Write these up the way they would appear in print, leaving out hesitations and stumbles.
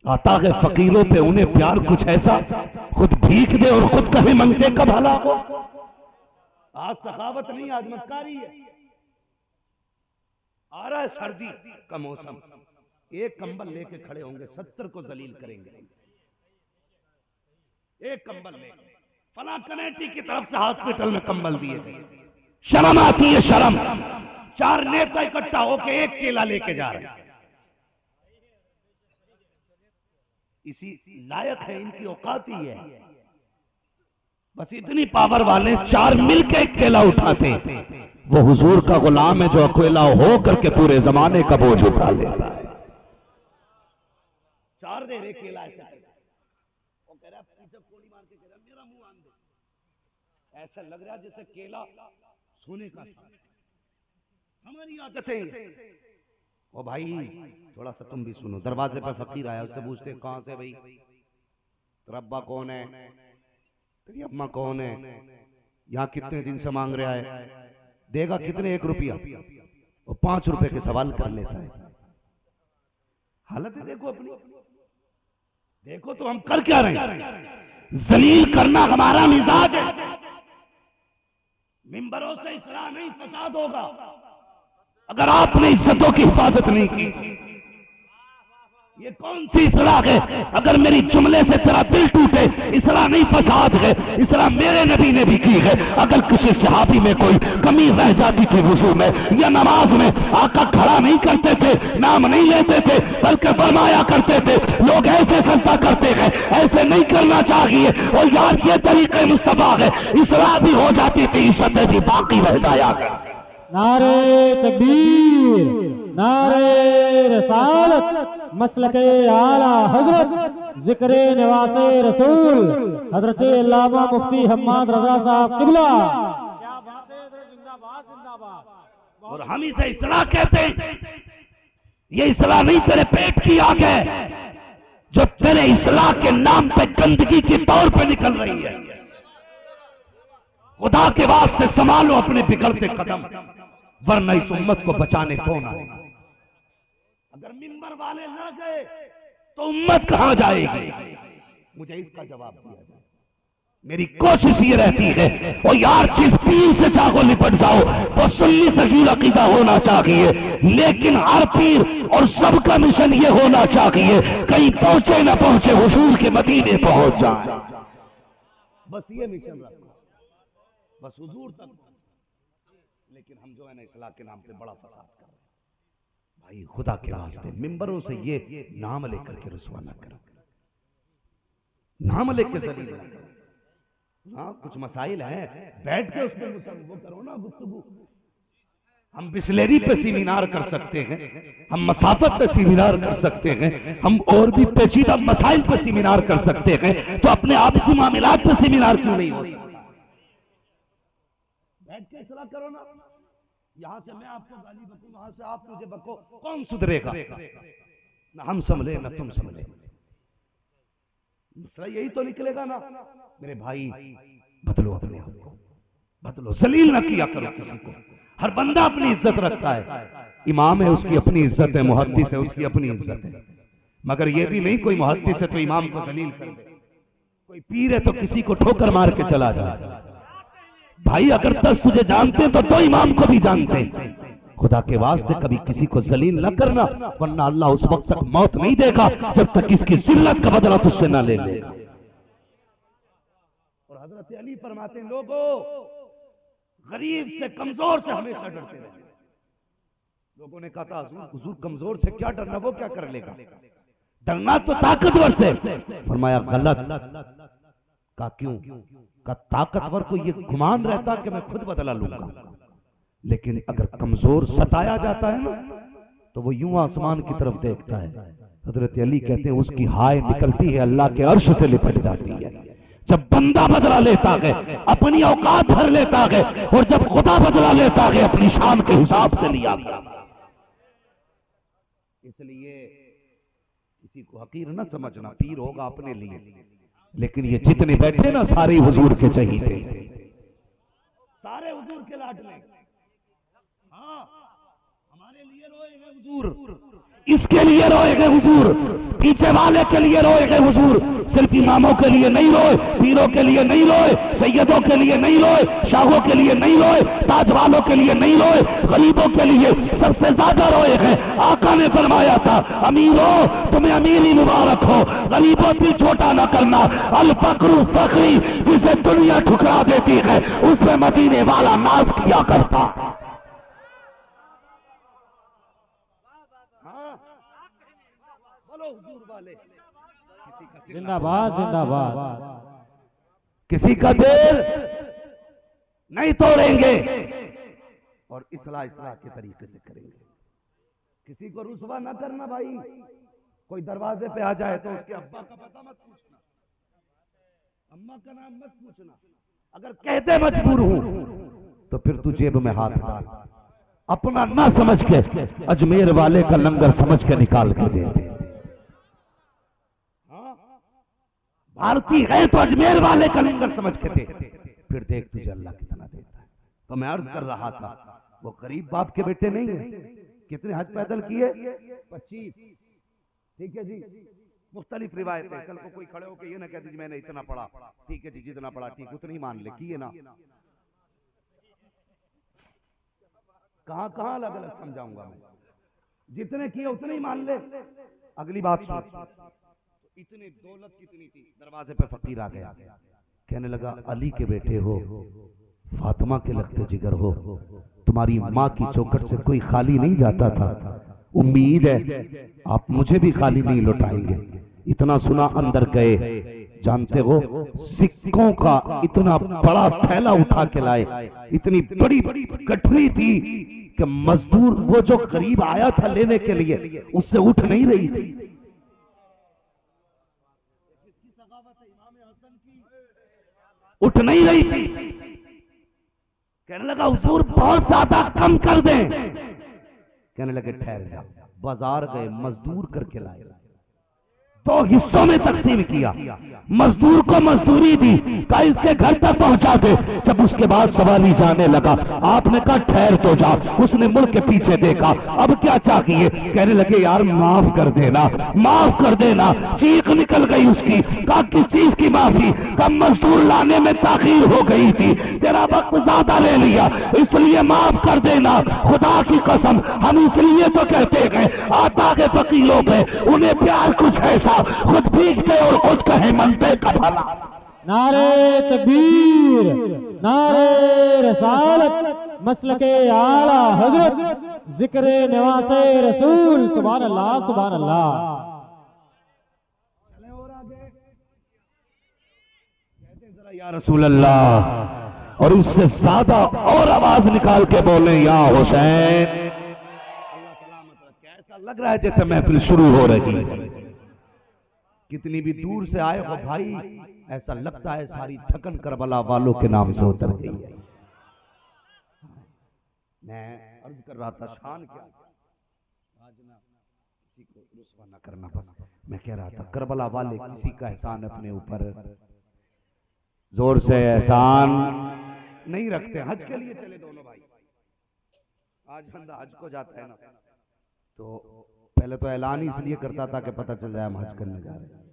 आता है फकीरों पे उन्हें प्यार कुछ ऐसा, खुद भीख दे और खुद कभी मंगते का भला हो। आज सखावत नहीं, आज मक्कारी है। आ रहा है सर्दी का मौसम, एक कंबल लेके खड़े होंगे, 70 को जलील करेंगे। एक कंबल लेके फला कमेटी की तरफ से हॉस्पिटल में कंबल दिए गए। शर्म आती है, शर्म। 4 नेता इकट्ठा होके एक केला लेके जा रहे हैं। इसी लायक है, इनकी औकात ही है। बस इतनी पावर वाले 4 मिलके एक केला उठाते। वो हुजूर का गुलाम है जो अकेला हो करके पूरे जमाने का बोझ उठा लेता है। 4 दे रहे केला ऐसा, वो कह रहा पीछे गोली मार के कह रहा मेरा मुंह आन दे। ऐसा लग रहा जैसे केला सोने का था। हमारी आदतें। ओ भाई थोड़ा सा तुम भी सुनो। दरवाजे पर फकीर आया, उससे पूछते कहां से भाई, तेरा अब्बा कौन है, तेरी अम्मा कौन है, यहाँ कितने दिन से मांग रहा है, देगा कितने, 1 रुपया। वो 5 रुपए के सवाल कर लेता है। हालत है देखो अपनी, देखो तो हम कर क्या रहे हैं। जलील करना हमारा मिजाज है। मिंबरों से इस्लाह नहीं, फसाद होगा। अगर आपने इज्जतों की हिफाजत नहीं की, ये कौन सी इस्लाह है। अगर मेरी जुमले से तेरा दिल टूटे, इस्लाह नहीं फसाद है। इस्लाह मेरे नबी ने भी की है। अगर किसी सहाबी में कोई कमी रह जाती थी वुजू में या नमाज में, आका खड़ा नहीं करते थे, नाम नहीं लेते थे, बल्कि फरमाया करते थे लोग ऐसे सजदा करते हैं, ऐसे नहीं करना चाहिए। और यार ये तरीके मुस्तफा है, इस्लाह भी हो जाती थी, इज्जत भी बाकी रह जाया। नारे तकबीर, नारे रसालत, मसलके आला हजरत, जिक्रे नवासे रसूल, हजरत अल्लामा मुफ्ती हम्माद रजा साहब किबला। क्या बात है, जिंदाबाद जिंदाबाद। और हम इसे इस्लाह कहते हैं। ये इस्लाह नहीं तेरे पेट की आग है जो तेरे इस्लाह के नाम पे गंदगी के तौर पे निकल रही है। खुदा के वास्ते संभालो अपने बिगड़ते कदम, वरना इस उम्मत को बचाने कौन आएगा। अगर मिंबर वाले लड़ गए तो उम्मत कहां जाएगी। मुझे इसका जवाब दिया जाए। मेरी कोशिश ये रहती है, और यार जिस पीर से चाहो निपट जाओ वो सुन्नी सगीर अकीदा होना चाहिए, लेकिन हर पीर और सबका मिशन ये होना चाहिए कहीं पहुंचे ना पहुंचे हुजूर के मदीने पहुंच जाए। बस ये मिशन रखो, बस हुजूर तक। लेकिन हम जो है ना इस्लाह के नाम पे बड़ा फसाद कर रहे हैं। भाई खुदा के वास्ते मिंबरों से ये नाम लेकर के रुसवा ना करो, नाम लेके जलील ना करो। हाँ कुछ मसाइल हैं, बैठ के उसमें वो करो ना गुफ्तगू। हम बिस्लेरी पे सेमिनार कर सकते हैं, हम मसाफत पे सेमिनार कर सकते हैं, हम और भी पेचीदा मसाइल पे सेमिनार कर सकते हैं, तो अपने आपसी मामलात पे सेमिनार क्यों नहीं हो सकता। बैठ के इस्लाह करो ना। यहां से मैं आपको गाली बकूं, वहां से आप मुझे बको, कौन सुधरेगा। ना हम संभले ना तुम संभले, मसला यही तो निकलेगा ना। मेरे भाई बदलो अपने आप को, बदलो, जलील ना किया करो किसी को। हर बंदा अपनी इज्जत रखता है। इमाम है उसकी अपनी इज्जत है, मुहद्दिस है उसकी अपनी इज्जत है, मगर ये भी नहीं कोई मुहद्दिस है तो इमाम को जलील कर दे, कोई पीर है तो किसी को ठोकर मार के चला जाए। भाई अगर 10 तुझे जानते हैं तो 2 इमाम को भी जानते हैं। खुदा के वास्ते कभी किसी को जलील न करना, वरना अल्लाह उस वक्त तक मौत नहीं देगा जब तक इसकी जिल्लत का बदला तुझसे ना ले लेगा। और हजरत अली फरमाते हैं लोगों गरीब से कमजोर से हमेशा डरते रहे। लोगों ने कहा था हुजूर कमजोर से क्या डरना, वो क्या कर लेगा, डरना तो ताकतवर से। फरमाया गलत। का क्यों, का ताकतवर को ये गुमान रहता कि मैं खुद बदला लूंगा, लेकिन अगर कमजोर सताया जाता है ना तो वो यूं आसमान की तरफ देखता है। हजरत अली कहते हैं उसकी हाय निकलती है अल्लाह के अर्श से लिपट जाती है। जब बंदा बदला लेता है अपनी औकात भर लेता है, और जब खुदा बदला लेता है अपनी शान के हिसाब से लिया। इसलिए किसी को हकीर न समझना, पीर होगा अपने लिए, लेकिन ये जितने बैठे ना सारे हुजूर के चाहिए, सारे हुजूर के लाडले। हाँ हमारे लिए रोएंगे हुजूर, इसके लिए रोएंगे हुजूर, पीछे वाले के लिए रोएंगे हुजूर, सिर्फ इमामों के लिए नहीं रोए, पीरों के लिए नहीं रोए, सैयदों के लिए नहीं रोए, शाहों के लिए नहीं रोए, ताज वालों के लिए नहीं रोए, गरीबों के लिए सबसे ज्यादा रोए हैं। आका ने फरमाया था, अमीरों तुम्हें अमीरी मुबारक हो, गरीबों दिल छोटा न करना, अल फकरू फकरी जिसे दुनिया ठुकरा देती है उसमें मदीने वाला नाज किया करता। जिंदाबाद जिंदाबाद। किसी का दिल नहीं तोड़ेंगे और इस्लाह के तरीके से करेंगे। किसी को रुसवा ना करना भाई, कोई दरवाजे पे आ जाए तो उसके अब्बा का पता मत पूछना, अम्मा का नाम मत पूछना, अगर कहते मजबूर हूं तो फिर तू जेब में हाथ डाल, अपना ना समझ के अजमेर वाले का लंगर समझ के निकाल के दे। भारतीय है तो अजमेर वाले का लंगर समझ के दे, फिर देख तुझे अल्लाह कितना देता है। तो मैं अर्ज कर रहा था, वो गरीब बाप के बेटे नहीं है, कितने हज पैदल किए? 25। ठीक है जी, मुख्तलिफ रिवायतें। कल को कोई खड़े होकर ये ना कह दीजिए मैंने इतना पढ़ा, ठीक है जी जितना पढ़ा ठीक उतना ही मान ले, किए ना। कहां कहां अलग अलग समझाऊंगा मैं, जितने किए उतने ही मान ले। अगली बात सुन, इतनी दौलत कितनी थी, दरवाजे पे फकीर आ गया, कहने लगा अली के बेटे हो, फातिमा के लगते जिगर हो, तुम्हारी माँ की चौखट से कोई खाली नहीं जाता था, उम्मीद है आप मुझे भी खाली नहीं लौटाएंगे। इतना सुना अंदर गए, जानते हो सिक्कों का इतना बड़ा थैला उठा के लाए, इतनी बड़ी गठरी थी कि मजदूर वो जो गरीब आया था लेने के लिए उससे उठ नहीं रही थी। उठ नहीं रही थी। कहने लगा हुजूर बहुत ज्यादा कम कर दें। कहने लगे ठहर जाओ। बाजार गए, मजदूर करके लाए, 2 हिस्सों में तकसीम किया, मजदूर को मजदूरी दी, कहा इसके घर तक पहुंचा दे। जब उसके बाद सवारी जाने लगा, आपने कहा ठहर तो जा। उसने मुड़ के पीछे देखा, अब क्या चाहिए? कहने लगे यार माफ कर देना, माफ कर देना। चीख निकल गई उसकी। कहा किस चीज की माफी? कब मजदूर लाने में ताखीर हो गई थी, तेरा वक्त ज्यादा ले लिया, इसलिए माफ कर देना। खुदा की कसम हम इसलिए तो कहते हैं आता के फकीरों पे उन्हें प्यार कुछ ऐसा, खुद भीगते और खुद कहे मनते का भला। नारे तकबीर, नारे रसालत, मसलके आला हजरत, जिक्रे नवासे रसूल, सुभान अल्लाह सुभान अल्लाह। चले और आगे कहते हैं जरा या रसूल अल्लाह, और उससे ज्यादा और आवाज निकाल के बोले या हुसैन। अल्लाह सलामत रखे। ऐसा लग रहा है जैसे महफिल शुरू हो रही है। कितनी भी दूर से आए हो भाई, ऐसा लगता है सारी थकन करबला वालों के नाम से उतर गई है। मैं अर्ज कर रहा था शान क्या, आज ना किसी को रुस्वा ना करना, बस मैं कह रहा था करबला वाले किसी का एहसान अपने ऊपर जोर से एहसान नहीं रखते। हज के लिए चले दोनों भाई, आज बंदा हज को जाता है ना, तो पहले तो ऐलान ही इसलिए करता था कि पता चल जाए हम हज करने जा रहे हैं।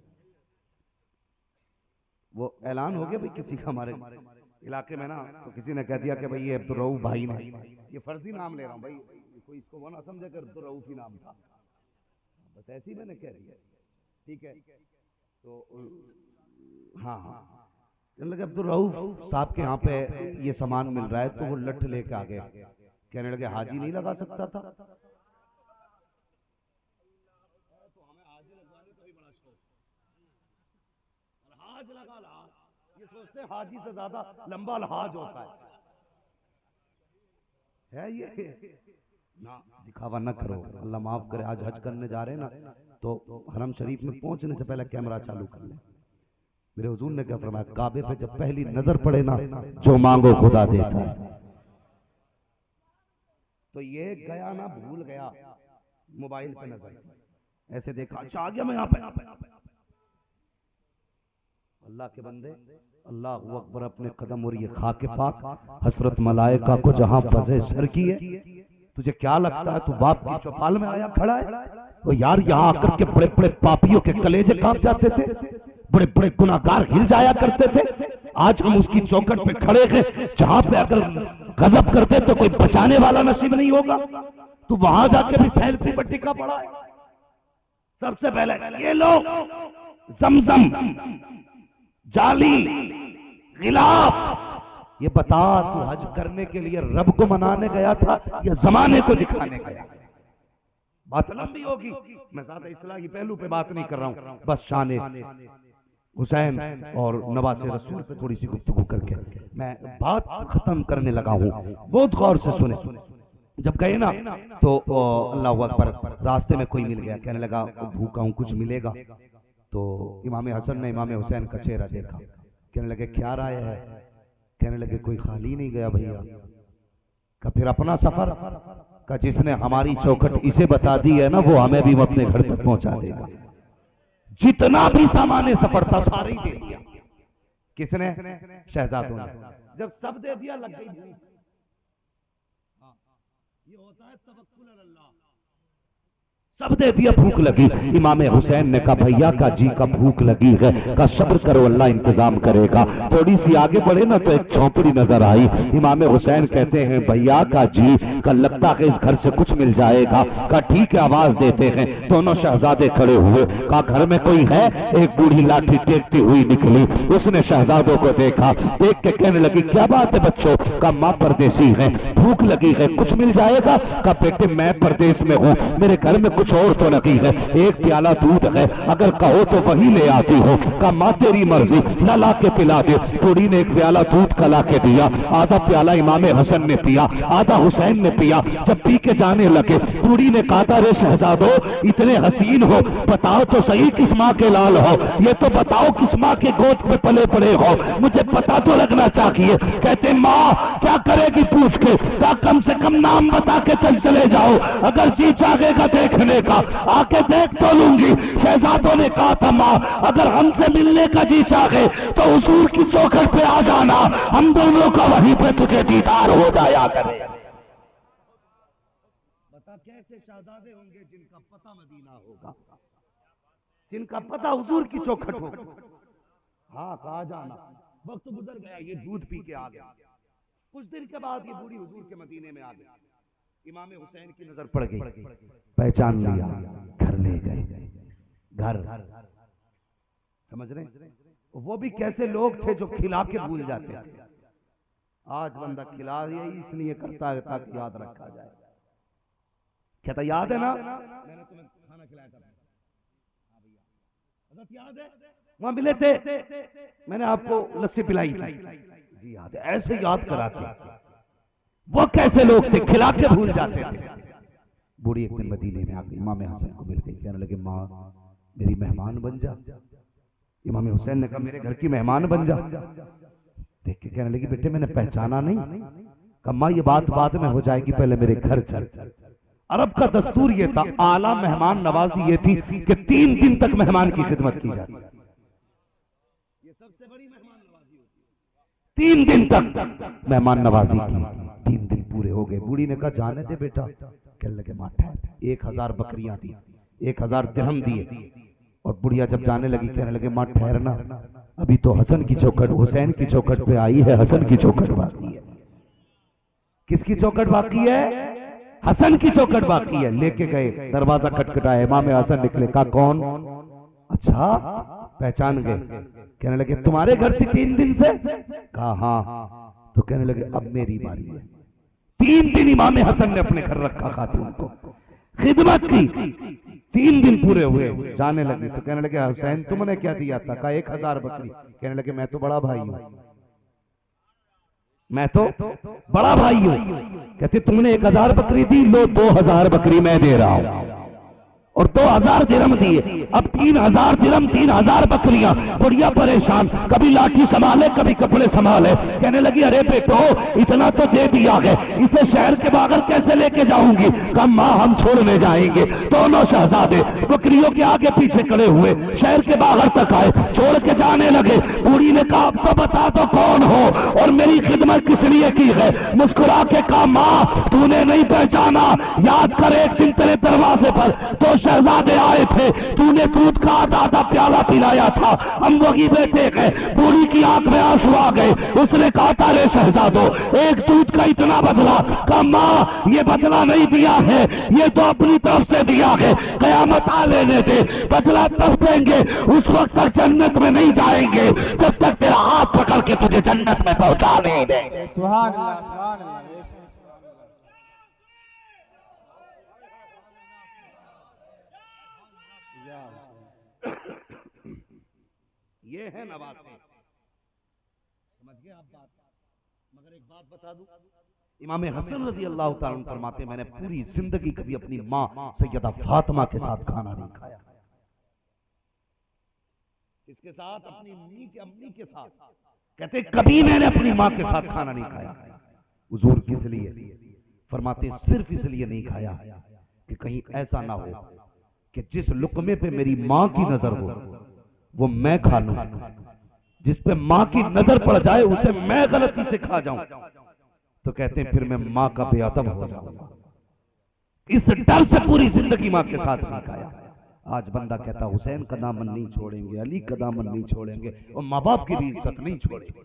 वो ऐलान हो गया भाई किसी का हमारे इलाके में ना, तो किसी ने कह दिया कि भाई ये अब्दुर्रऊफ भाई ने, ये फर्जी नाम ले रहा हूँ भाई, कोई इसको वो ना समझे कि अब्दुर्रऊफ ही नाम था, बस ऐसे ही मैंने कह दिया, ठीक है। तो हाँ हाँ कहने लगे अब्दुर्रऊफ साहब के यहाँ पे ये सामान मिल रहा है, तो वो लठ लेके आ गए। कहने लगे हाजी नहीं लगा सकता था? ये सोचते हैं हाजी से ज्यादा लंबा लहाज होता है ये ना, दिखावा ना करो, अल्लाह माफ करे। आज हज करने जा रहे हैं ना, तो हरम शरीफ में पहुंचने से पहले कैमरा चालू कर ले। मेरे हुजूर ने क्या फरमाया, काबे पे जब पहली नजर पड़े ना, जो मांगो खुदा देता है। तो ये गया ना, भूल गया, मोबाइल पे नजर, ऐसे देखा अच्छा आ गया मैं यहाँ पे। अल्लाह के बंदे, अल्लाह अकबर, अपने कदम और ये खाके पाक हसरत मलाइका को जहां फजे सर की है, तुझे क्या लगता है तू बाप की चौपाल में आया खड़ा है? तो यार यहाँ आकर के बड़े बड़े पापियों के कलेजे कांप जाते थे, बड़े बड़े गुनाहगार हिल जाया करते थे। आज हम उसकी चौखट पे खड़े हैं जहां पे अगर गजब करते तो कोई बचाने वाला नसीब नहीं होगा। तो वहां जाके भी सेल्फी पर टिका पड़ा है। सबसे पहले ये लोग जमजम, जाली, गिलाफ, ये बता तू हज करने के लिए रब को मनाने गया था या जमाने को दिखाने गया? बात लंबी होगी, मैं ज्यादा इस्लाही पहलू पे बात नहीं कर रहा हूं, बस शान हुसैन और नवासे रसूल पे थोड़ी सी गुफ्तगू करके मैं बात खत्म करने लगा हूं। बहुत गौर से सुने। जब गए ना तो अल्लाह अकबर, रास्ते में कोई मिल गया, कहने लगा भूखा हूं, कुछ मिलेगा? तो इमाम हसन ने इमाम हुसैन का चेहरा देखा, कहने लगे क्या राय है? कहने लगे कोई खाली नहीं गया भैया। का फिर अपना सफर का जिसने हमारी चौखट इसे बता दी है ना, वो हमें भी अपने घर तक पहुंचा देगा। जितना भी सामान्य सफर था सारे ही दे दिया। किसने? शहजादों ने। जब सब दे दिया लग गई भूख। ये होता है तवक्कुल अल्लाह। सब दे दिया, भूख लगी। इमाम हुसैन ने कहा भैया का जी का भूख लगी है, का सब्र करो अल्लाह इंतजाम करेगा। थोड़ी सी आगे बढ़े ना तो एक झोंपड़ी नजर आई। इमाम हुसैन कहते हैं भैया का जी का लगता है इस घर से कुछ मिल जाएगा। का ठीक है, आवाज देते हैं। दोनों शहजादे खड़े हुए। का घर में कोई है? एक बूढ़ी लाठी टेकती हुई निकली। उसने शहजादों को देखा, देख के कहने लगी क्या बात है बच्चों? का माँ परदेसी है, भूख लगी है, कुछ मिल जाएगा? का बेटे मैं परदेश में हूँ, मेरे घर में कुछ और तो नहीं है, एक प्याला दूध है, अगर कहो तो वही ले आती हो। का माँ तेरी मर्जी, ला ला के पिला दे। कुड़ी ने एक प्याला दूध का ला के दिया। आधा प्याला इमाम हसन ने पिया, आधा हुसैन ने पिया। जब पी के जाने लगे, कुड़ी ने कहा रे शहजादो इतने हसीन हो, बताओ तो सही किस माँ के लाल हो? ये तो बताओ किस माँ के गोद पे पले पड़े हो, मुझे पता तो लगना चाहिए। कहते माँ क्या करेगी पूछ के? का कम से कम नाम बता के चले जाओ, अगर जी चाहेगा देखने का आके देख तो लूंगी। शहजादों ने कहा था माँ अगर हमसे मिलने का जी चाहे तो हुजूर की चौखट पे आ जाना, हम दोनों का वहीं पे तुझे दीदार हो जाया करे। बता कैसे शहजादे होंगे जिनका पता मदीना होगा, जिनका पता हुजूर की चौखट होगा। हाँ कहा जाना। वक्त गुजर गया, ये दूध पी के आ गया। कुछ दिन के बाद ये बूढ़ी हुजूर के मदीने में आ गई। इमाम हुसैन की नजर पड़ गई, पहचान लिया, घर ले गए। घर समझ रहे? वो भी कैसे लोग थे जो खिला के भूल जाते थे। आज बंदा खिला यही इसलिए करता है ताकि याद रखा जाए। कहता याद है ना मैंने तुम्हें खाना खिलाया था? याद है वहां मिले थे, मैंने आपको लस्सी पिलाई थी? जी याद है। ऐसे याद कराते। वो कैसे लोग थे, खिला के भूल जाते थे। बूढ़ी एक दिन मदीने में आ गई, इमाम हसन को मिल गई, कहने लगे माँ मेरी मेहमान बन जा। इमाम हुसैन ने कहा मेरे घर की मेहमान बन जा। देख के कहने लगी बेटे मैंने पहचाना नहीं। कहा माँ ये बात बाद में हो जाएगी, पहले मेरे घर चल। अरब का दस्तूर ये था, आला मेहमान नवाजी ये थी कि 3 दिन तक मेहमान की खिदमत की जाती। ये सबसे बड़ी मेहमान नवाजी होती है। 3 दिन तक मेहमान नवाजी की। 3 दिन पूरे हो गए। बूढ़ी ने कहा जाने दे बेटा। कहने लगे माँ ठहर। 1000 बकरियां दी, 1000 दिरहम दिए। और बुढ़िया जब जाने लगी कहने लगे माँ ठहरना, अभी तो हसन की चौखट हुसैन की चौखट पे आई है, हसन की चौखट बाकी है। किसकी चौखट बाकी है? हसन की चौखट बाकी है। लेके गए, दरवाजा खटखटाया, इमाम हसन निकले। कहा कौन? अच्छा पहचान गए। कहने लगे तुम्हारे घर थी 3 दिन से? कहा हाँ। तो कहने लगे अब मेरी बारी है। 3 दिन इमाम हसन ने अपने घर रखा खातून को, खिदमत की। 3 दिन पूरे हुए, जाने लगे तो कहने लगे हुसैन तुमने क्या दिया था? कहा 1000 बकरी। कहने लगे मैं तो बड़ा भाई हूं, मैं तो बड़ा भाई हूं। कहते तुमने 1000 बकरी दी, लो 2000 बकरी मैं दे रहा हूं। और 2000 दिरहम दिए। अब 3000 दिरहम, 3000 बकरियां। बुढ़िया परेशान, कभी लाठी संभाले कभी कपड़े संभाले। कहने लगी अरे बेटो इतना तो दे दिया है, इसे शहर के बाहर कैसे लेके जाऊंगी? कहा मां हम छोड़ने जाएंगे। दोनों शहजादे बकरियों के आगे पीछे खड़े हुए शहर के बाहर तक आए, छोड़ के जाने लगे। बूढ़ी ने कहा अब तो बता दो कौन हो और मेरी खिदमत किस लिए की है? मुस्कुरा के कहा मां तूने नहीं पहचाना, याद कर एक दिन तेरे दरवाजे पर तो शहजादे आए थे, तूने दूध का आधा प्याला पिलाया था, हम वही बेटे हैं। बूढ़ी की आंख में आंसू आ गए। उसने कहा तारे शहजादो एक दूध का इतना बदला? कहा मां ये बदला नहीं दिया है, ये तो अपनी तरफ से दिया है। कयामत आ लेने दे, बदला तब देंगे, उस वक्त तक जन्नत में नहीं जाएंगे जब तक तेरा हाथ पकड़ के तुझे जन्नत में पहुंचा नहीं देंगे। सुभान अल्लाह, सुभान अल्लाह। ये है नवासे, समझ गए आप बात? मगर एक बात बता दूं, इमाम हसन रज़ी अल्लाह ताला अन्हु फरमाते मैंने पूरी जिंदगी कभी अपनी माँ सैयदा फातिमा के साथ खाना नहीं खाया। किसके साथ? अपनी अम्मी के साथ। कहते कभी मैंने अपनी माँ के साथ खाना नहीं खाया। हुजूर किस लिए? फरमाते सिर्फ इसलिए नहीं खाया कि कहीं ऐसा ना हो कि जिस लुकमे पे मेरी माँ की नजर हो वो मैं खा लूं, जिस पे माँ की नजर पड़ जाए उसे मैं गलती से खा जाऊं तो कहते हैं फिर मैं माँ का बेअदब हो जाऊंगा। इस डर से पूरी जिंदगी माँ के साथ नहीं खाया। आज बंदा कहता हुसैन का दामन नहीं छोड़ेंगे, अली का दामन नहीं छोड़ेंगे और माँ बाप की भी इज्जत नहीं छोड़ेंगे।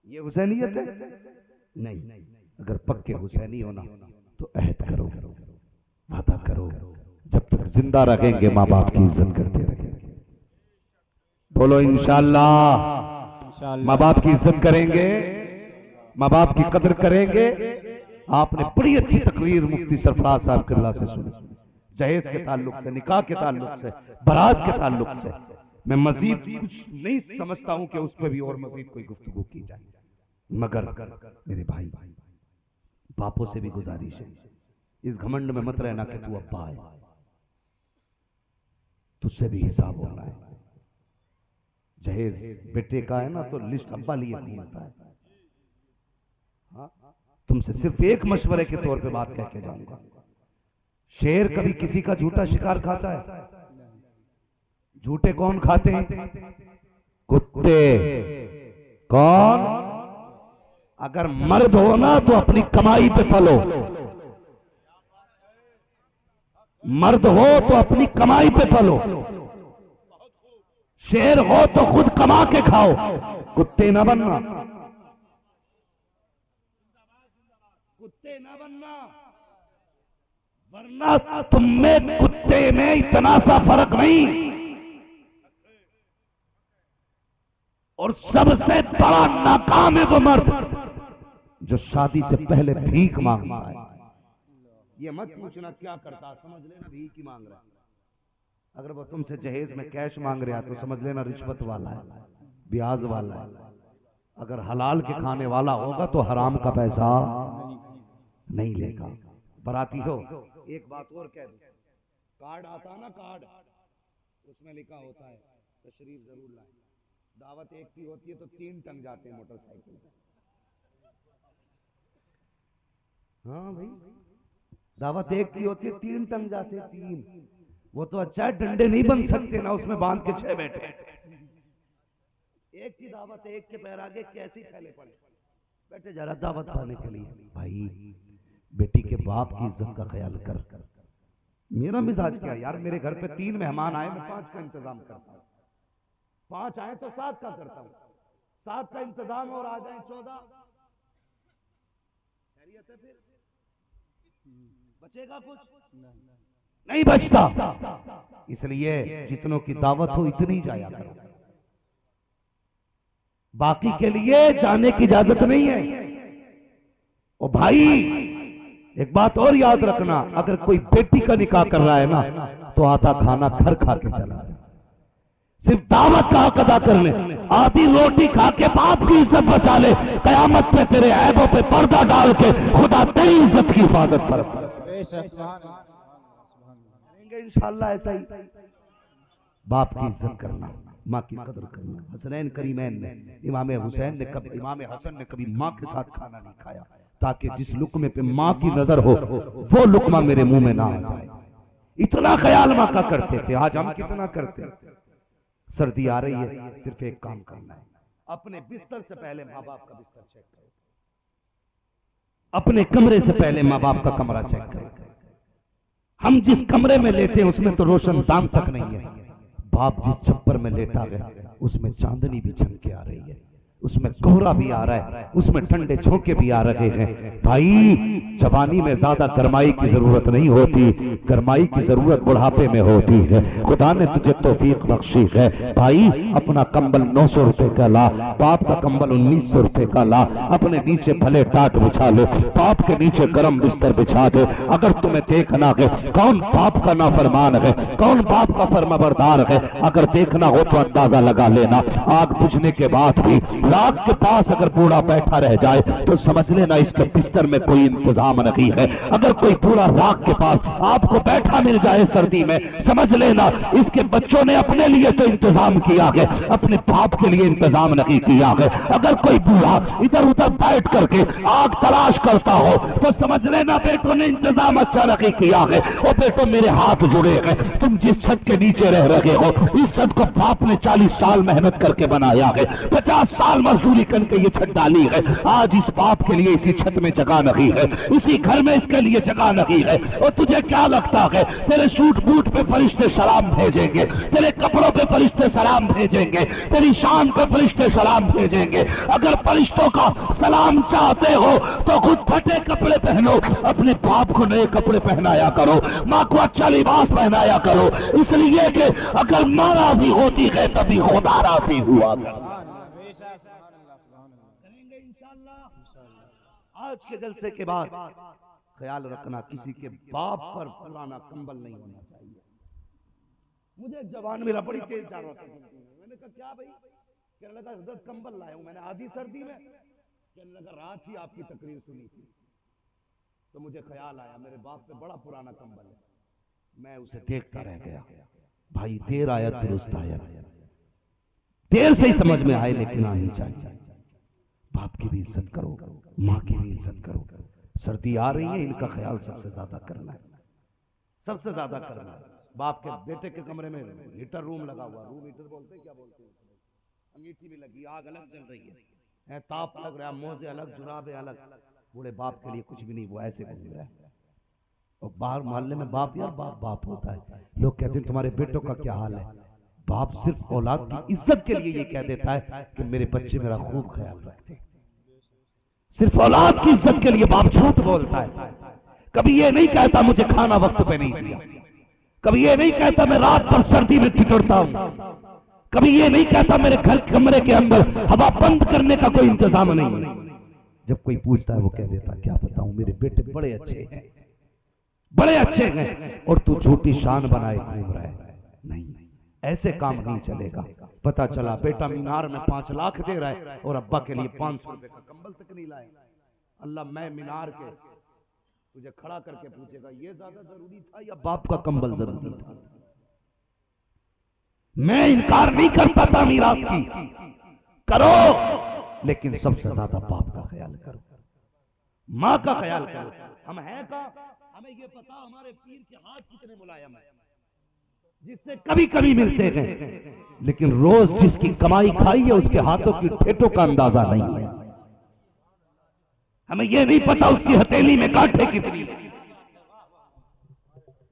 ये हुसैनियत है? नहीं। अगर पक्के हुसैनी होना तो अहद करो, वादा करो, जब तक जिंदा रहेंगे माँ बाप की इज्जत करते रहेंगे। बोलो इंशाअल्लाह माँ बाप की इज्जत करेंगे, माँ बाप की कदर करेंगे। आपने बड़ी अच्छी तकरीर मुफ्ती सरफराज साहब किबला से सुनी, जहेज के ताल्लुक से, निकाह के ताल्लुक से, बारात के ताल्लुक से। मैं मजीद कुछ नहीं समझता हूं कि उस पर भी और मजीद कोई गुफ्तगू की जाए, मगर मेरे भाई बापों से भी गुजारिश है, इस घमंड में मत रहना कि तू अब्बा है, तुझसे भी हिसाब होना है। जहेज बेटे का है ना तो लिस्ट अब्बा लिए घूमता है। हाँ? तुमसे सिर्फ एक मशवरे के तौर पे बात कह के जाऊंगा, शेर कभी किसी का झूठा शिकार खाता है? झूठे कौन खाते हैं? कुत्ते। कौन? अगर मर्द हो ना तो अपनी कमाई पे पलो, मर्द हो तो अपनी कमाई पे पलो, शेर हो तो खुद कमा के खाओ, कुत्ते ना बनना, कुत्ते ना बनना, वरना तुम में कुत्ते में इतना सा फर्क नहीं। और सबसे बड़ा नाकाम है वो मर्द जो शादी से पहले भीख मांगता है। ये मत पूछना क्या करता, समझ लेना भीख ही मांग रहा है। अगर वो तुमसे जहेज में कैश मांग रहा है तो समझ लेना रिश्वत वाला है, ब्याज वाला है। अगर हलाल के खाने वाला होगा तो हराम का पैसा नहीं लेगा। बराती हो, एक बात और कह दूं, कार्ड आता है ना, कार्ड, उसमें लिखा होता है तशरीफ जरूर लाएं। दावत एक की होती है तो 3 टंग जाते हैं मोटरसाइकिल। हाँ भाई, दावत एक की होती है 3 टंग जाते हैं, 3। वो तो अच्छा डंडे नहीं बन सकते ना, उसमें बांध के 6 बैठे। एक की दावत, एक के पैर आगे कैसी फैले पड़े बैठे जरा दावत पाने के लिए। भाई बेटी के बाप की इज्जत का ख्याल कर। मेरा मिजाज क्या यार, मेरे घर पे 3 मेहमान आए, मैं 5 का इंतजाम करता हूँ। 5 आए तो 7 का करता हूँ, 7 का इंतजाम और आ जाए 14, खैरियत है? फिर बचेगा कुछ? नहीं बचता। इसलिए जितनों की दावत हो इतनी जाया करो, बाकी के लिए जाने की इजाजत नहीं है। ओ भाई एक बात और याद रखना, अगर कोई बेटी का निकाह कर रहा है ना तो आधा खाना घर खा के चला जाए, सिर्फ दावत का हक अदा कर ले। आधी रोटी खा के बाप की इज्जत बचा ले, कयामत पे तेरे ऐबों पे पर्दा डाल के खुदा तेरी इज्जत की हिफाजत कर। कहेंगे इंशाअल्लाह ऐसा ही। बाप की इज्जत करना, माँ की कदर करना। हसनैन करीमैन ने, इमाम हुसैन ने कभी, इमाम हसन ने कभी माँ के साथ खाना नहीं खाया ताकि जिस लुकमे पे माँ की नजर हो वो लुकमा मेरे मुंह में ना आ जाए। इतना ख्याल माँ का करते थे। आज हम कितना करते हैं? सर्दी आ रही है, सिर्फ एक काम करना है, अपने बिस्तर से पहले माँ बाप का बिस्तर चेक करो, अपने कमरे से पहले माँ बाप का कमरा चेक करो। हम जिस कमरे में लेटे हैं उसमें तो रोशनदान तक नहीं है। बाप जिस छप्पर में लेटा गया उसमें चांदनी भी झलक के आ रही है, उसमें कोहरा भी आ रहा है, उसमें ठंडे झोंके भी आ रहे हैं। भाई जवानी में ज्यादा गरमाई की जरूरत नहीं होती, गरमाई की जरूरत बुढ़ापे में होती है। खुदा ने तुझे तौफीक बख्शी है। भाई अपना कंबल 900 रुपए का ला, बाप का कंबल 1900 रुपए का ला, अपने नीचे भले टाट बिछा ले, बाप के नीचे गर्म बिस्तर बिछा दे। अगर तुम्हें देखना है कौन बाप का नाफरमान है, कौन बाप का फर्माबरदार है, अगर देखना हो तो अंदाजा लगा लेना। आग बुझने के बाद भी रात के पास अगर बूढ़ा बैठा रह जाए तो समझ लेना इसके बिस्तर में कोई इंतजाम नहीं है। अगर कोई बूढ़ा रात के पास आपको बैठा मिल जाए सर्दी में, समझ लेना इसके बच्चों ने अपने लिए तो इंतजाम किया है, अपने बाप के लिए इंतजाम नहीं किया है। अगर कोई बूढ़ा इधर उधर बैठ करके आग तलाश करता हो तो समझ लेना बेटों ने इंतजाम अच्छा नहीं किया है। और बेटो मेरे हाथ जुड़े हैं, तुम जिस छत के नीचे रह रहे हो इस छत को बाप ने 40 साल मेहनत करके बनाया है, 50 साल मजदूरी करके ये छत डाली है। आज इस बाप के लिए इसी छत में जगह नहीं है, इसी घर में इसके लिए जगह नहीं है। और तुझे क्या लगता है तेरे सूट बूट पे फरिश्ते सलाम भेजेंगे, तेरे कपड़ों पे फरिश्ते सलाम भेजेंगे, तेरी शान पे फरिश्ते सलाम भेजेंगे? अगर फरिश्तों का सलाम चाहते हो तो खुद फटे कपड़े पहनो, अपने बाप को नए कपड़े पहनाया करो, माँ को अच्छा लिबास पहनाया करो, इसलिए कि अगर माँ राजी होती है तभी खुदा राजी हुआ। करेंगे इंशाअल्लाह। आज के जलसे के बाद ख्याल रखना किसी के बाप पर पुराना कंबल नहीं होना चाहिए। मुझे एक जवान मिला, बड़ी तेज जरूरत है। मैंने कहा क्या भाई? कहने लगा हजरत कंबल लाया हूं मैंने आधी सर्दी में। कहने लगा रात ही आपकी तकरीर सुनी थी तो मुझे ख्याल आया मेरे बाप पे बड़ा पुराना कंबल है। मैं उसे देखता रह गया। भाई देर आयत दुरुस्त आयत, देर से ही समझ में आए लेकिन आनी चाहिए। बाप की भी इज्जत करो, माँ की भी इज्जत करो। सर्दी आ रही है, इनका ख्याल सबसे ज्यादा करना है, सबसे ज्यादा करना है। बाप के बेटे के कमरे में हीटर रूम लगा हुआ, रूम हीटर बोलते हैं, क्या बोलते हैं, अंगीठी भी लगी, आग अलग जल रही है, ताप लग रहा है, मोजे अलग, जुराबे अलग। बूढ़े बाप के लिए कुछ भी नहीं, वो ऐसे घूम रहा है। और बाहर मोहल्ले में बाप यार बाप बाप होता है। लोग कहते हैं तुम्हारे बेटों का क्या हाल है? बाप सिर्फ औलाद की इज्जत के लिए ये कह देता है कि मेरे बच्चे मेरा खूब ख्याल रखते हैं। सिर्फ औलाद की इज्जत के लिए बाप झूठ बोलता है। कभी ये नहीं कहता मुझे खाना वक्त पे नहीं दिया, कभी ये नहीं कहता मैं रात भर सर्दी में ठिठुरता हूं, कभी ये नहीं कहता मेरे घर कमरे के अंदर हवा बंद करने का कोई इंतजाम नहीं है। जब कोई पूछता है वो कह देता क्या बताऊं मेरे बेटे बड़े अच्छे हैं, बड़े अच्छे हैं, और तू झूठी शान बनाए घूम रहा है। नहीं, ऐसे काम नहीं चलेगा। पता चला बेटा मीनार में 5 लाख दे रहा है और अब्बा के लिए 500 रुपए का कंबल तक नहीं लाए। अल्लाह मैं मीनार के तुझे खड़ा करके पूछेगा ये ज्यादा जरूरी था या बाप का कंबल जरूरी था? मैं इनकार नहीं करता था मीरात की, करो, लेकिन सबसे ज्यादा बाप का ख्याल करो, माँ का ख्याल करो। हम हैं का हमें ये पता हमारे पीर के हाथ कितने मुलायम है, जिससे कभी कभी मिलते हैं, लेकिन रोज जिसकी कमाई खाई है उसके हाथों की ठेठों का अंदाजा नहीं है। हमें यह नहीं पता उसकी हथेली में कांटे कितनी।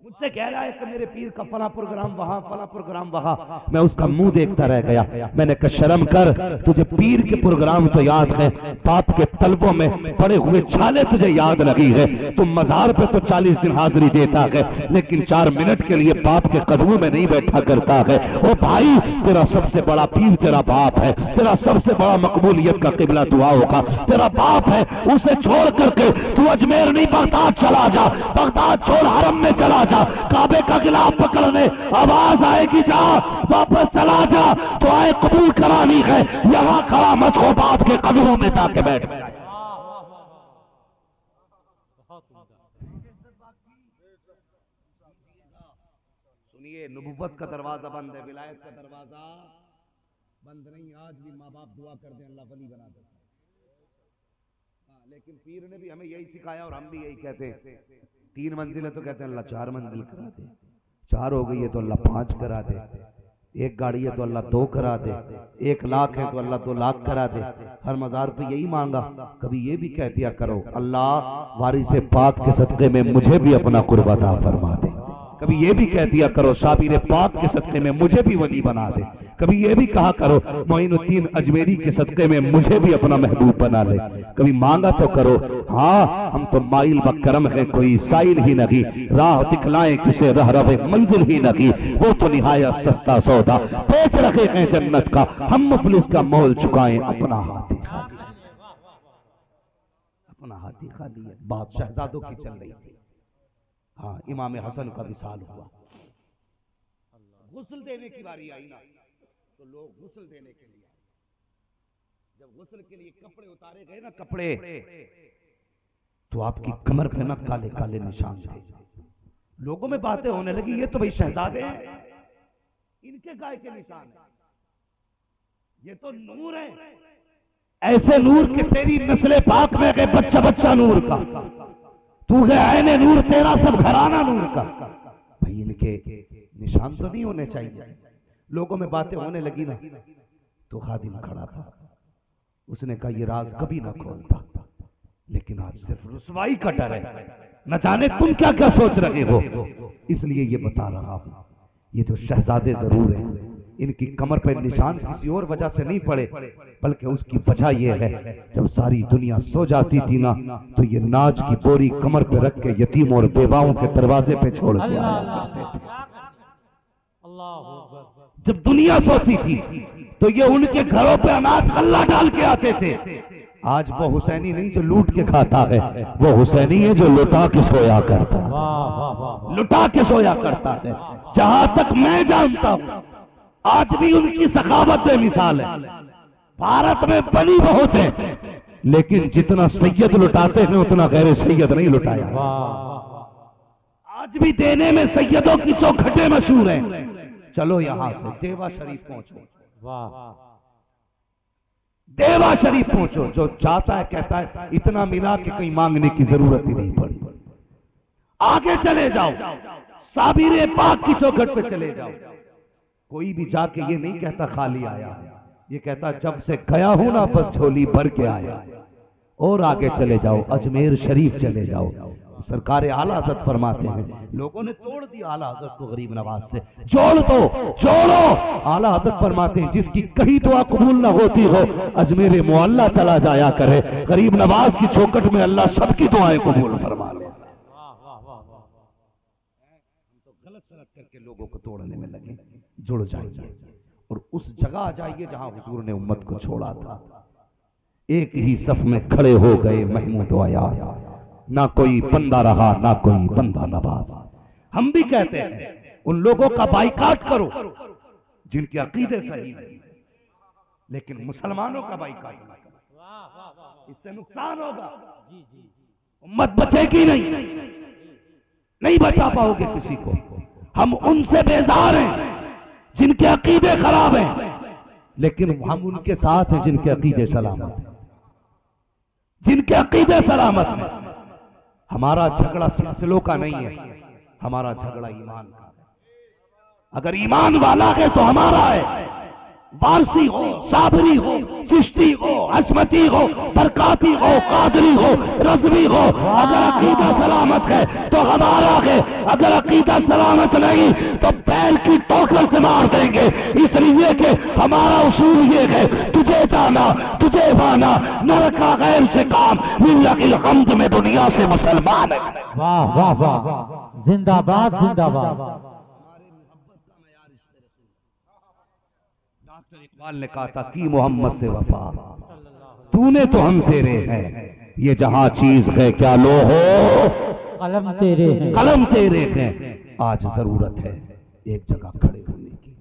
मुझसे कह रहा है कि मेरे पीर का फला प्रोग्राम वहां, फला प्रोग्राम वहां। मैं उसका मुंह देखता रह गया। मैंने कहा शर्म कर, तुझे पीर के प्रोग्राम तो याद है, बाप के तलवों में पड़े हुए छाले तुझे याद लगी है। तुम मजार पे तो 40 दिन हाजिरी देता है, लेकिन 4 मिनट के लिए बाप के कदमों में नहीं बैठा करता है। ओ भाई, तेरा सबसे बड़ा पीर तेरा बाप है, तेरा सबसे बड़ा मकबूलियत का किबला दुआओं का तेरा बाप है। उसे छोड़ करके तू अजमेर नहीं बगदाद चला जा, बगदाद छोड़ हरम में चला जा, काबे का गिलाफ पकड़ने आवाज आएगी जा वापस चला जा, तो आए कबूल करानी है, यहां खड़ा मत हो, बाप के कदमों में जाके बैठ। सुनिए, नबुव्वत का दरवाजा बंद है, विलायत का दरवाजा बंद नहीं। आज भी माँ बाप दुआ कर दें, अल्लाह वली बना देता है। लेकिन पीर ने भी हमें यही सिखाया और हम भी यही कहते हैं। 3 मंजिल है तो कहते हैं अल्लाह 4 मंजिल करा दे, 4 हो गई है तो अल्लाह 5 करा दे, 1 गाड़ी है तो अल्लाह 2 करा दे, 1 लाख है तो अल्लाह 2 लाख करा दे। हर मजार पे यही मांगा। कभी ये भी कह दिया करो, अल्लाह वारिस पाक के सदक़े में मुझे भी अपना कुर्ब अता फरमा दे। कभी ये भी कह दिया करो, शाबिर पाक के सदक़े में मुझे भी वली बना दे। कभी ये भी कहा करो, मोइनुद्दीन अजमेरी के सदक़े में मुझे भी अपना महबूब बना ले। कभी मांगा तो करो। हाँ, हम तो माइल व करम है, कोई साइल ही नहीं, राह दिखलाएं किसे रह रहे मंजिल ही नहीं। वो तो निहायत सस्ता सौदा बेच रखे हैं जन्नत का, हम मुफलिस का मोल चुकाएं अपना हाथी खाली। अपना हाथी खाली है। बात शहजादों की चल रही थी। हाँ, इमाम हसन का विसाल हुआ। गुस्ल देने की बारी आई ना, तो लोग गुस्ल देने के लिए आए। जब गुस्ल के लिए कपड़े उतारे गए ना, कपड़े, तो आपकी कमर पे ना काले काले निशान थे। लोगों में बातें होने लगी, ये तो भाई शहजादे हैं, इनके गाय के निशान है, ये तो नूर है। ऐसे नूर के तेरी नस्ले पाक में गए, बच्चा बच्चा नूर का, तू है ऐने नूर, तेरा सब घराना नूर का। भाई इनके निशान तो नहीं होने चाहिए। लोगों में बातें होने लगी ना, तो खादिम खड़ा था, उसने कहा ये राज कभी ना खोलता, लेकिन आज सिर्फ रुसवाई का डर है, न जाने तुम क्या क्या सोच रहे हो, इसलिए ये बता रहा हूं। ये जो शहजादे जरूर हैं, इनकी कमर पर निशान किसी और वजह से नहीं पड़े, बल्कि उसकी वजह यह है, जब सारी दुनिया सो जाती थी ना, तो ये नाज की बोरी कमर पे रख के यतीम और बेवाओं के दरवाजे पे छोड़ के आया करते थे। जब दुनिया सोती थी तो ये उनके घरों पे अनाज गल्ला डाल के आते थे। आज वो हुसैनी नहीं जो लूट के खाता है, वो हुसैनी है जो लुटा के सोया करता है, लुटा के सोया करता है। जहां तक मैं जानता हूं, आज भी उनकी सखावत बेमिसाल है। भारत में वली बहुत है, लेकिन जितना सैयद लुटाते हैं उतना गैर सैयद नहीं लुटाया। आज भी देने में सैयदों की चौखटें मशहूर हैं। चलो यहां से देवा शरीफ पहुंचो, देवा शरीफ पहुंचो। जो चाहता है कहता है इतना मिला कि कहीं मांगने की जरूरत ही नहीं पड़ी। आगे चले जाओ, साबिर पाक की चौखट पे चले जाओ। कोई भी जाके ये नहीं कहता खाली आया, ये कहता जब से गया हूं ना बस झोली भर के आया। और आगे चले जाओ, अजमेर शरीफ चले जाओ। सरकार आला हज़रत फरमाते हैं, लोगों ने तोड़ दिया आला हज़रत को गरीब नवाज से, जोड़ दो जोड़ो। आला हज़रत फरमाते हैं जिसकी कहीं दुआ कबूल ना होती हो, अजमेर मुअल्ला चला जाया करे, गरीब नवाज की चौखट में अल्लाह सबकी दुआएं कबूल फरमा ले। हम तो गलत सलत करके लोगों को तोड़ने में लगे। जुड़ जाइए और उस जगह आ जाइए जहां हुजूर ने उम्मत को छोड़ा था। एक ही सफ में खड़े हो गए महमूद व अयाज, ना कोई बंदा रहा ना कोई बंदा नवाज। हम भी कहते हैं उन लोगों का बाइकाट करो जिनके अकीदे सही नहीं, लेकिन मुसलमानों का बाइकाट ना करो, इससे नुकसान होगा। उम्मत बचेगी नहीं बचा पाओगे किसी को। हम उनसे बेजार हैं जिनके अकीदे खराब हैं, लेकिन हम उनके साथ हैं जिनके अकीदे सलामत हैं, जिनके अकीदे सलामत हैं। हमारा झगड़ा सिलसिलों का नहीं है, हमारा झगड़ा ईमान का है। अगर ईमान वाला है तो हमारा है। वारसी हो, साबरी हो, चिश्ती हो, हसमती हो, बरकाती हो, कादरी हो, रज़वी हो, अगर अकीदा सलामत है तो हमारा है। अगर अकीदा सलामत नहीं तो बैल की टोकर से मार देंगे। इसलिए कि हमारा उसूल ये है, तुझे जाना तुझे पाना, न रखा गैर से काम, लिल्लाहिल हम्द में दुनिया से मुसलमान है। वाह वाह वाह, जिंदाबाद जिंदाबाद। डॉक्टर इकबाल ने कहा था कि मोहम्मद से वफा, तूने तो हम तेरे हैं, ये जहां चीज है क्या लो हो, कलम तेरे हैं, कलम तेरे हैं। आज जरूरत है एक जगह खड़े होने की,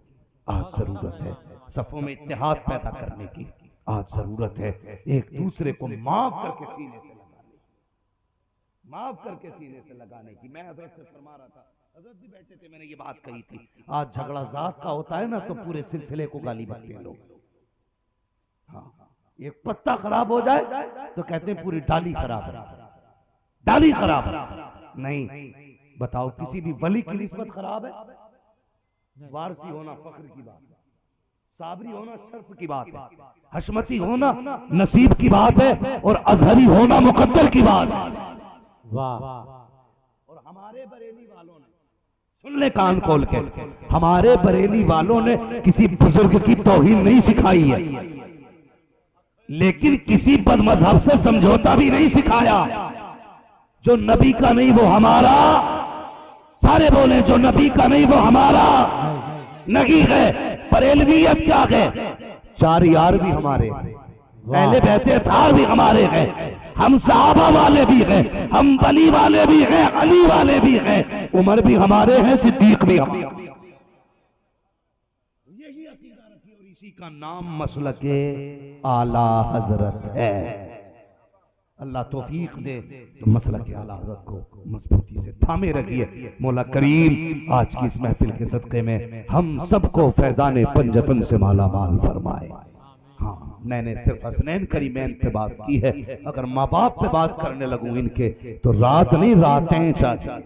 आज जरूरत है सफों में इत्तेहाद पैदा करने की, आज जरूरत है एक दूसरे को माफ करके सीने से लगाने की, माफ करके सीने से लगाने की। मैं हज़रत से फरमा रहा था हजरत भी बैठे थे, मैंने ये बात कही थी। आज झगड़ा जात का होता है ना तो पूरे सिलसिले को गाली बकते हैं लोग। हाँ, एक पत्ता खराब हो जाए तो कहते हैं पूरी डाली खराब है, डाली खराब है। नहीं, बताओ किसी भी वली की निस्बत खराब है? वारसी होना फख्र की बात है, साबरी होना शर्फ की बात है, हशमती होना नसीब की बात है, और अजहरी होना मुकद्दर की बात है। वाह। और हमारे बरेली वालों ने, सुन ले कान खोल के, हमारे बरेली वालों ने किसी बुजुर्ग की तौहीन नहीं सिखाई है, लेकिन किसी बदमजहब से समझौता भी नहीं सिखाया। जो नबी का नहीं वो हमारा, सारे बोले जो नबी का नहीं वो हमारा नहीं है। बरेलवियत क्या है? चार यार भी हमारे, पहले बहते थार भी हमारे हैं, हम सहाबा वाले भी हैं, हम वली वाले भी हैं, अली वाले भी हैं, उमर भी हमारे हैं, सिद्दीक भी हम। यही अकीदा रखी और इसी का नाम मसलके आला हजरत है। अल्लाह तौफीक दे तो मसलके आला हजरत को मजबूती से थामे रखिए। मौला करीम आज की इस महफिल के सदक़े में हम सबको फैजान पंजतन से माला माल फरमाए। हाँ, मैंने सिर्फ हसनैन करीमैन पे बात की है, अगर माँ बाप पे बात करने लगूं इनके तो रात नहीं रातें चाहिए,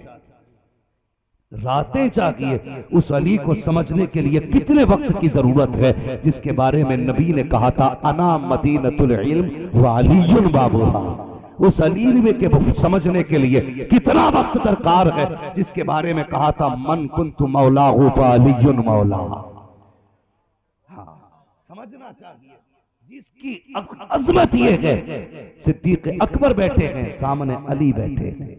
रातें चाहिए। उस अली को समझने के लिए कितने वक्त की जरूरत है, जिसके बारे में नबी ने कहा था अना मदीनतुल इल्म व अलीयुन बाबूहा। उस अली में के समझने के लिए कितना वक्त दरकार है, जिसके बारे में कहा था मन कुन्तु मौलाहु फ अलीयुन मौला। हाँ, समझना चाहिए। जिसकी अजमत ये है, सिद्दीक अकबर बैठे हैं सामने, अली बैठे हैं,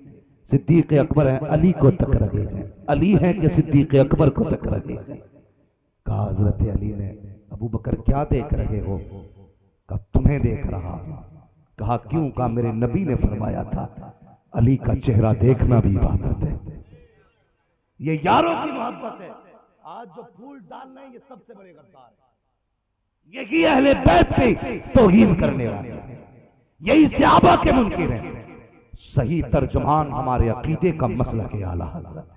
सिद्दीक अकबर हैं, अली को तक रहे हैं, अली है कि सिद्दीक अकबर को तक रहे हैं। कहा हजरत अली ने, अबू बकर क्या देख रहे हो? कहा तुम्हें देख रहा हूं। कहा क्यों? कहा मेरे नबी ने फरमाया था अली का चेहरा देखना भी इबादत है। ये यारों की मोहब्बत है। आज जो फूल डाल रहे हैं ये सबसे बड़े गद्दार है, यही अहले बैत की तौहीन करने वाले, यही सहाबा के मुनकिर हैं। सही तर्जुमान हमारे अकीदे का मसला के आला हजरत है।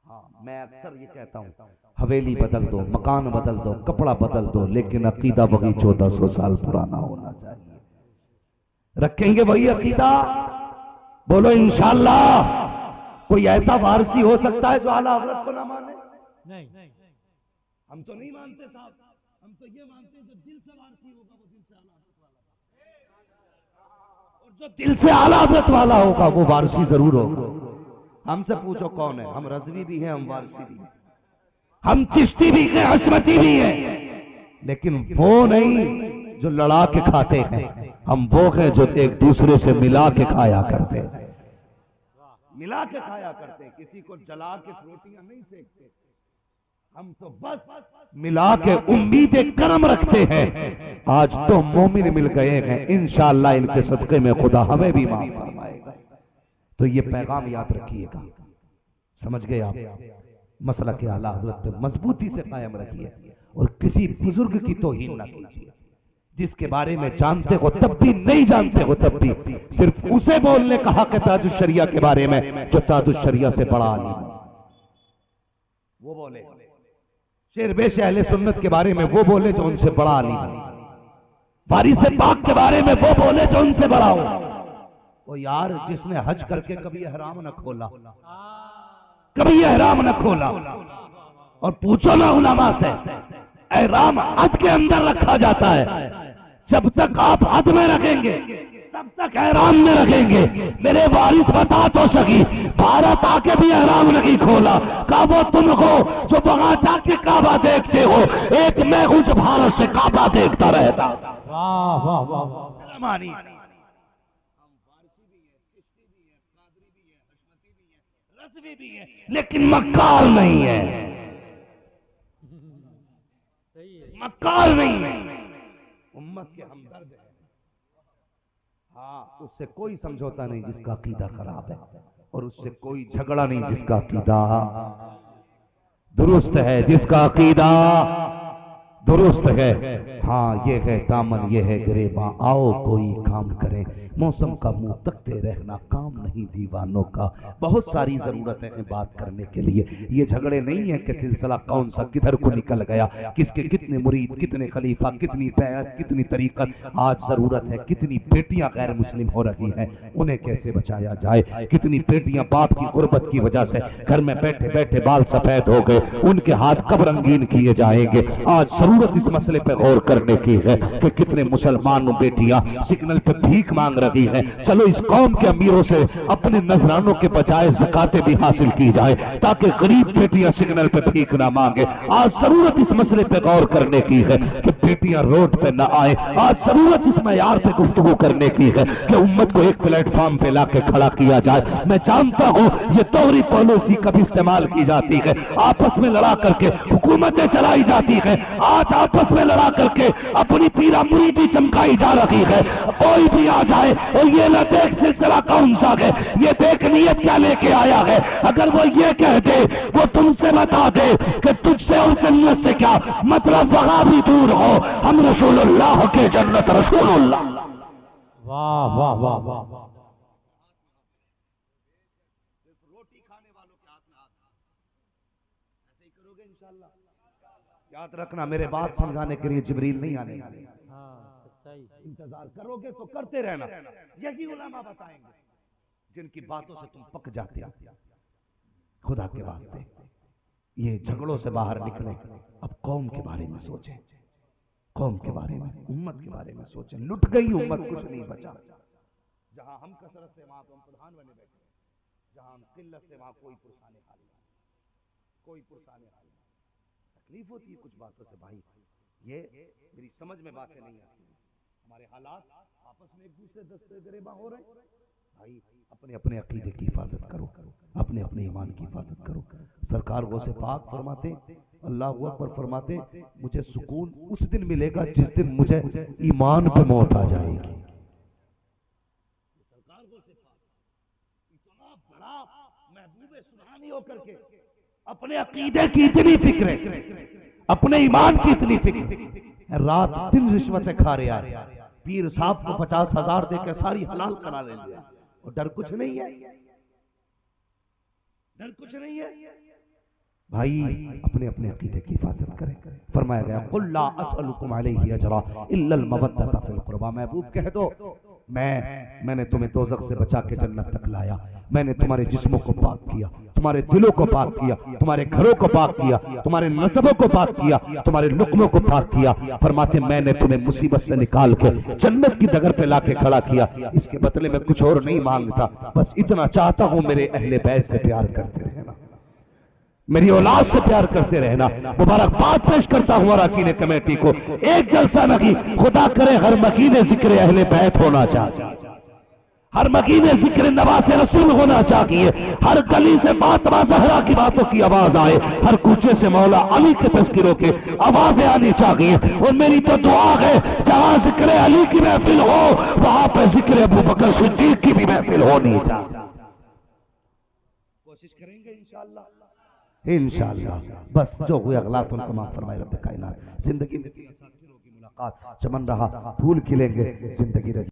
हाँ, मैं अक्सर ये कहता हूँ, हवेली बदल दो, मकान बदल दो, कपड़ा बदल दो, लेकिन अकीदा वही 1400 साल पुराना होना चाहिए। रखेंगे वही अकीदा? बोलो इंशाअल्लाह। कोई ऐसा वारसी हो सकता है जो आला हजरत को ना माने? नहीं, हम तो नहीं मानते साहब, हम तो ये मानते जो दिल से वारसी होगा वो दिल से आला हजरत वाला, और जो दिल से आला हजरत वाला होगा वो वारसी जरूर होगा। हमसे पूछो कौन है? हम रज़वी भी हैं, हम वारसी भी हैं, हम चिश्ती भी हैं, हशमती भी हैं, लेकिन वो नहीं जो लड़ा के खाते हैं, हम वो हैं जो एक दूसरे से मिला के खाया करते हैं, मिला के खाया करते हैं। किसी को जला के रोटियां नहीं सेकते, हम तो बस मिला के उम्मीदें करम रखते हैं। आज तो मोमिन मिल गए हैं, इंशाअल्लाह इनके सदक़े में खुदा हमें भी माफ फरमाएगा। तो ये पैगाम याद रखिएगा, समझ गए आप? मसला के आला हज़रत पे मजबूती से कायम रखिए और किसी बुजुर्ग की तौहीन ना कीजिए। जिसके बारे में जानते हो तब भी, नहीं जानते हो तब भी, सिर्फ उसे बोलने का हक है ताजुश शरिया के बारे में जो ताजुश शरिया से बड़ा आलिम है। वो बोले शेर बेश अहले सुन्नत के बारे में, वो बोले जो उनसे बड़ा आलिम है। वारिस पाक के बारे में वो बोले जो उनसे बड़ा हो। वो यार जिसने हज करके कभी एहराम न खोला, कभी एहराम न खोला, और पूछो ना उलमा से, एहराम हज के अंदर रखा जाता है। जब तक आप हद में रखेंगे तब तक एहराम में रखेंगे। मेरे वारिस बता तो सकी, भारत आके भी एहराम नहीं खोला। का वो तुम हो जो वहां जाके काबा देखते हो? एक मैं हूं जो भारत से काबा देखता रहता। वाह वाह वाह। मानी लेकिन मक्कार नहीं है, मक्कार नहीं है, उम्मत के हमदर्द है। हाँ, उससे कोई समझौता नहीं जिसका अकीदा खराब है, और उससे कोई झगड़ा नहीं जिसका अकीदा दुरुस्त है, जिसका अकीदा दुरुस्त है। हाँ ये है दामन, ये है गिरेबां, आओ कोई काम करें। मौसम का मुंह तकते रहना काम नहीं दीवानों का। बहुत सारी जरूरतें हैं बात करने के लिए। ये झगड़े नहीं है कि सिलसिला कौन सा किधर को निकल गया, किसके कितने मुरीद, कितने खलीफा, कितनी बैत, कितनी तरीकत। आज जरूरत है कितनी बेटियां गैर मुस्लिम हो रही हैं, उन्हें कैसे बचाया जाए। कितनी बेटियां बाप की गुर्बत की वजह से घर में बैठे बैठे बाल सफेद हो गए, उनके हाथ कब रंगीन किए जाएंगे। आज जरूरत इस मसले पे गौर करने की है कि कितने मुसलमान बेटियां सिग्नल पे भीख मांग रही है। चलो इस कौम के अमीरों से अपने नजरानों के बजाय ज़कातें भी हासिल की जाए ताकि गरीब बेटियां सिग्नल पे भीख ना मांगे। आज जरूरत इस मसले पे गौर करने की है कि बेटियां रोड पे ना आए। आज जरूरत इस मयार पे गुफ्तगू करने की है कि उम्मत को एक प्लेटफॉर्म पे लाके खड़ा किया जाए। मैं जानता हूं ये दोहरी पॉलिसी कभी इस्तेमाल की जाती है, आपस में लड़ा करके हुकूमतें चलाई जाती है। आज आपस में लड़ा करके अपनी पीरा मुरीदी चमकाई जा रही है। कोई भी आ जाए और ये न देख सिलसिला कौन सा है, ये देख नियत क्या लेके आया है। अगर वो ये कह दे, वो तुमसे बता दे कि तुझसे और जन्नत से क्या मतलब, वहां भी दूर हो, हम रसूलुल्लाह के जन्नत रसूलुल्लाह। वाह वाह वाह वाह। रोटी खाने वालों के हाथ में हाथ, ऐसे ही करोगे इंशाअल्लाह। याद रखना मेरे बात समझाने के लिए जिब्रील नहीं आने वाले। इंतजार करोगे तो करते रहना, यही उलमा बताएंगे जिनकी बातों से तुम पक जाते हो। खुदा के वास्ते ये झगड़ों से बाहर निकले, अब कौम के बारे में सोचें, कौम के बारे में, उम्मत के बारे में सोचें। लुट गई उम्मत, कुछ नहीं बचा। जहां हम कसरत से वहां तो हम प्रधान बने बैठे, जहां हम किल्लत से वहां कोई पुरसाने हाल नहीं, कोई पुरसाने हाल नहीं। तकलीफ होती है कुछ बातों से भाई, ये मेरी समझ में बातें नहीं आती। हमारे हालात आपस में एक दूसरे दस्ते गिरेबां हो रहे हैं। भाई अपने अपने अकीदे की हिफाजत करो, अपने अपने ईमान की हिफाजत करो। सरकार गौसे पाक फरमाते, अल्लाह अकबर फरमाते, मुझे सुकून उस दिन मिलेगा जिस दिन मुझे ईमान पे मौत आ जाएगी। सरकार गौसे पाक इतना बड़ा महबूब सुभानी होकर के अपने अकीदे की इतनी फिक्र है, अपने ईमान की इतनी फिक्र, रात दिन रिश्वतें खा रहा है। पीर साहब को 50,000 देकर सारी हलाल करा लेंगे और डर कुछ नहीं है, डर कुछ नहीं है। भाई अपने अपने अकीदे की हिफाजत करें। फरमाया गया कुल ला असअलुकुम अलैहि अजरा इल्लल मवद्दता फिल कुर्बा। महबूब कह दो मैंने तुम्हें दोज़ख से बचा के जन्नत तक लाया। मैंने तुम्हारे जिस्मों को पाक किया, तुम्हारे दिलों को पाक किया, तुम्हारे घरों को पाक किया, तुम्हारे नसबों को पाक किया, तुम्हारे लुक्मों को पाक किया। फरमाते मैंने तुम्हें मुसीबत से निकाल के जन्नत की डगर पे लाके खड़ा किया। इसके बदले में कुछ और नहीं मांगता, बस इतना चाहता हूं मेरे अहले बैत से प्यार करते रहना, मेरी औलाद से प्यार करते रहना। मुबारकबाद पेश करता हूं अरकान कमेटी को। एक जलसा नहीं, खुदा करे हर मकीने जिक्र अहले बैत होना चाहिए, हर मकीने जिक्र नवासे रसूल होना चाहिए। हर गली से फातिमा ज़हरा की बातों की आवाज आए, हर कूचे से मौला अली के तज़किरों के आवाजें आनी चाहिए। और मेरी तो दुआ है जहां जिक्र अली की महफिल हो वहां पर जिक्र अबू बकर सिद्दीक की भी महफिल होनी चाहिए। कोशिश करेंगे इंशाअल्लाह, इंशाअल्लाह। बस जो हुए अगला तो उनको माफ फरमाए रब कायनात। जिंदगी में मुलाकात चमन रहा, फूल खिलेंगे, जिंदगी रही।